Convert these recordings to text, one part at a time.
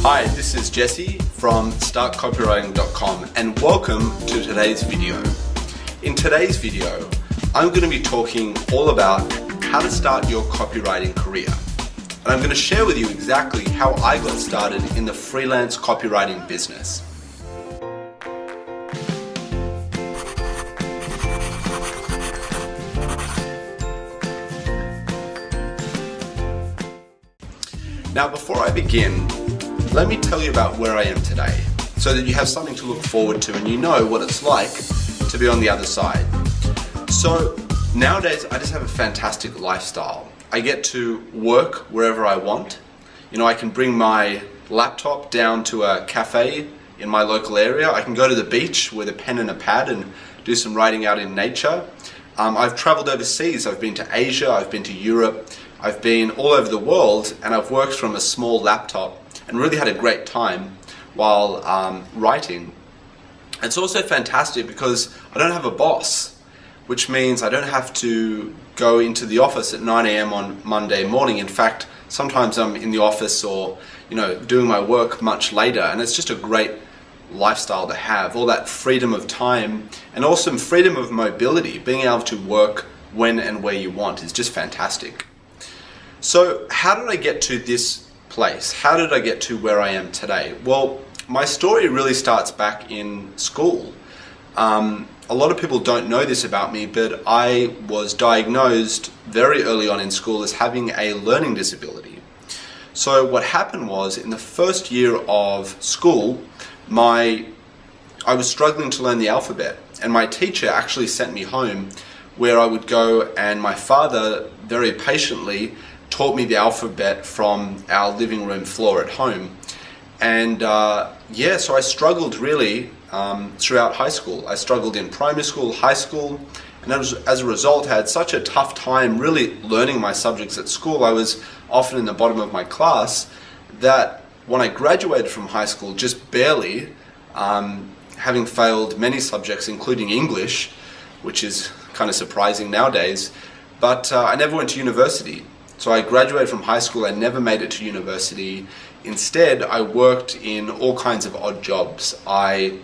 Hi, this is Jesse from startcopywriting.com and welcome to today's video. In today's video, I'm going to be talking all about how to start your copywriting career. And I'm going to share with you exactly how I got started in the freelance copywriting business. Now, before I begin, let me tell you about where I am today, so that you have something to look forward to and you know what it's like to be on the other side. So nowadays, I just have a fantastic lifestyle. I get to work wherever I want. You know, I can bring my laptop down to a cafe in my local area. I can go to the beach with a pen and a pad and do some writing out in nature. I've traveled overseas. I've been to Asia, I've been to Europe, I've been all over the world, and I've worked from a small laptop and really had a great time while writing. It's also fantastic because I don't have a boss, which means I don't have to go into the office at 9 a.m. on Monday morning. In fact, sometimes I'm in the office or doing my work much later, and it's just a great lifestyle to have. All that freedom of time and also freedom of mobility, being able to work when and where you want is just fantastic. So how did I get to this place? How did I get to where I am today? Well, my story really starts back in school. A lot of people don't know this about me, but I was diagnosed very early on in school as having a learning disability. So what happened was, in the first year of school, I was struggling to learn the alphabet, and my teacher actually sent me home, where I would go, and my father very patiently taught me the alphabet from our living room floor at home. And so I struggled really throughout high school. I struggled in primary school, high school, and as a result I had such a tough time really learning my subjects at school. I was often in the bottom of my class, that when I graduated from high school, just barely, having failed many subjects including English, which is kind of surprising nowadays, but I never went to university. So I graduated from high school, I never made it to university. Instead, I worked in all kinds of odd jobs. I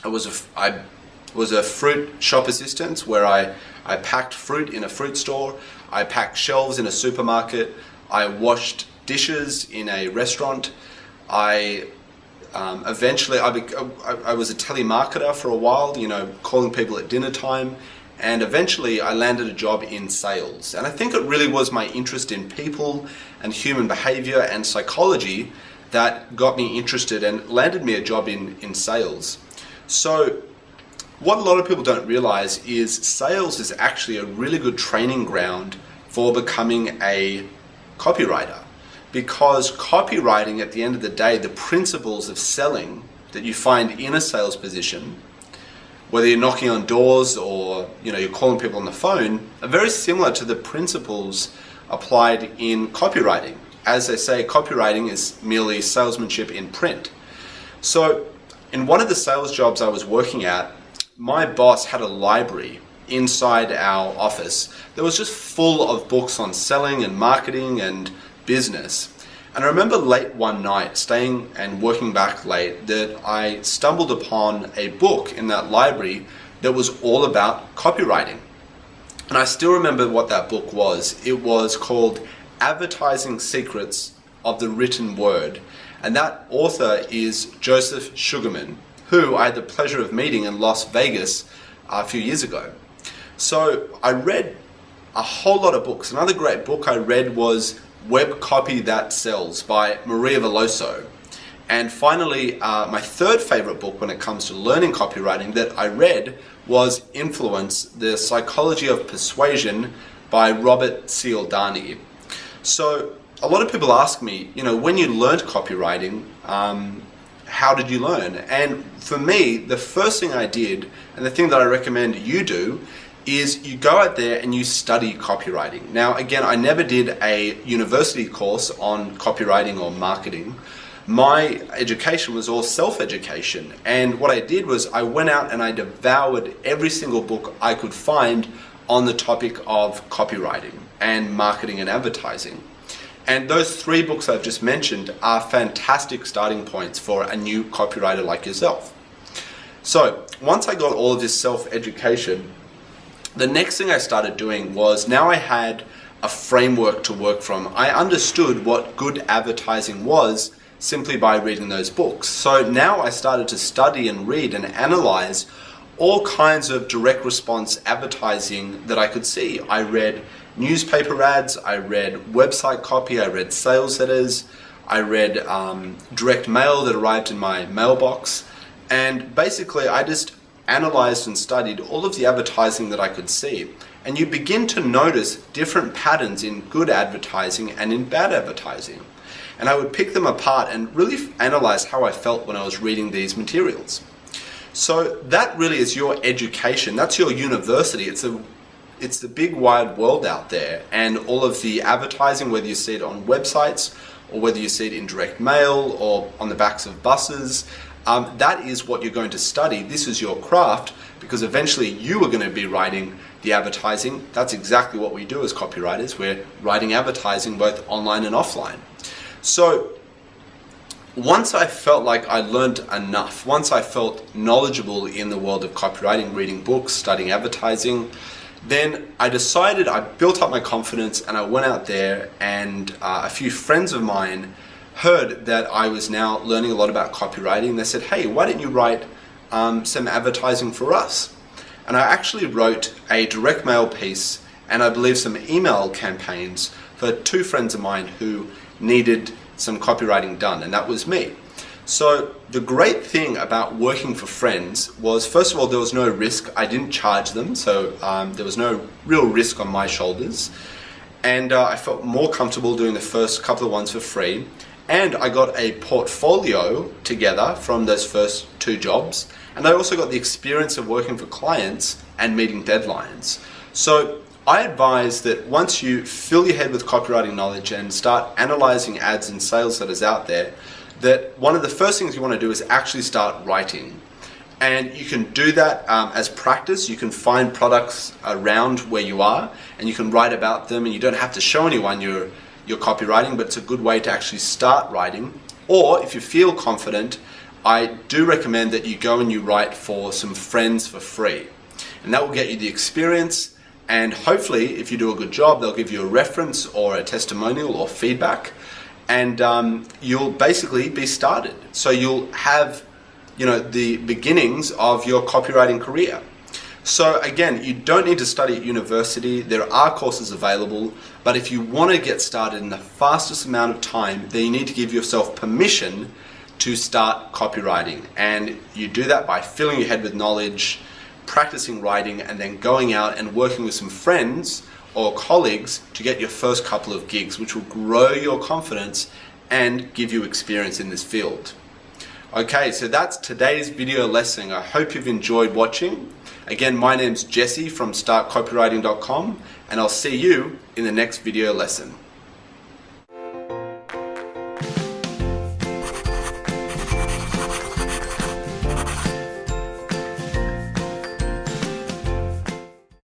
was a fruit shop assistant, where I packed fruit in a fruit store, I packed shelves in a supermarket, I washed dishes in a restaurant, eventually I was a telemarketer for a while, calling people at dinner time. And eventually I landed a job in sales. And I think it really was my interest in people and human behavior and psychology that got me interested and landed me a job in sales. So what a lot of people don't realize is sales is actually a really good training ground for becoming a copywriter. Because copywriting, at the end of the day, the principles of selling that you find in a sales position, whether you're knocking on doors or you're calling people on the phone, are very similar to the principles applied in copywriting. As they say, copywriting is merely salesmanship in print. So in one of the sales jobs I was working at, my boss had a library inside our office that was just full of books on selling and marketing and business. And I remember late one night, staying and working back late, that I stumbled upon a book in that library that was all about copywriting. And I still remember what that book was. It was called Advertising Secrets of the Written Word. And that author is Joseph Sugarman, who I had the pleasure of meeting in Las Vegas a few years ago. So I read a whole lot of books. Another great book I read was Web Copy That Sells by Maria Veloso. And finally, my third favorite book when it comes to learning copywriting that I read was Influence, The Psychology of Persuasion by Robert Cialdini. So a lot of people ask me, when you learned copywriting, how did you learn? And for me, the first thing I did, and the thing that I recommend you do, is you go out there and you study copywriting. Now, again, I never did a university course on copywriting or marketing. My education was all self-education. And what I did was I went out and I devoured every single book I could find on the topic of copywriting and marketing and advertising. And those 3 books I've just mentioned are fantastic starting points for a new copywriter like yourself. So once I got all of this self-education, the next thing I started doing was, now I had a framework to work from. I understood what good advertising was simply by reading those books. So now I started to study and read and analyze all kinds of direct response advertising that I could see. I read newspaper ads, I read website copy, I read sales letters, I read direct mail that arrived in my mailbox, and basically I just analyzed and studied all of the advertising that I could see. And you begin to notice different patterns in good advertising and in bad advertising. And I would pick them apart and really analyze how I felt when I was reading these materials. So that really is your education. That's your university. It's the big wide world out there, and all of the advertising, whether you see it on websites or whether you see it in direct mail or on the backs of buses, that is what you're going to study. This is your craft, because eventually you are going to be writing the advertising. That's exactly what we do as copywriters. We're writing advertising both online and offline. So once I felt like I learned enough, once I felt knowledgeable in the world of copywriting, reading books, studying advertising, then I decided, I built up my confidence, and I went out there, and a few friends of mine heard that I was now learning a lot about copywriting. They said, hey, why don't you write some advertising for us? And I actually wrote a direct mail piece and I believe some email campaigns for 2 friends of mine who needed some copywriting done, and that was me. So the great thing about working for friends was, first of all, there was no risk. I didn't charge them, so there was no real risk on my shoulders. And I felt more comfortable doing the first couple of ones for free. And I got a portfolio together from those first 2 jobs. And I also got the experience of working for clients and meeting deadlines. So I advise that once you fill your head with copywriting knowledge and start analyzing ads and sales letters out there, that one of the first things you want to do is actually start writing. And you can do that as practice. You can find products around where you are and you can write about them, and you don't have to show anyone your copywriting, but it's a good way to actually start writing. Or if you feel confident, I do recommend that you go and you write for some friends for free. And that will get you the experience, and hopefully if you do a good job, they'll give you a reference or a testimonial or feedback, and you'll basically be started. So you'll have, the beginnings of your copywriting career. So again, you don't need to study at university. There are courses available, but if you want to get started in the fastest amount of time, then you need to give yourself permission to start copywriting. And you do that by filling your head with knowledge, practicing writing, and then going out and working with some friends or colleagues to get your first couple of gigs, which will grow your confidence and give you experience in this field. Okay, so that's today's video lesson. I hope you've enjoyed watching. Again, my name's Jesse from startcopywriting.com, and I'll see you in the next video lesson.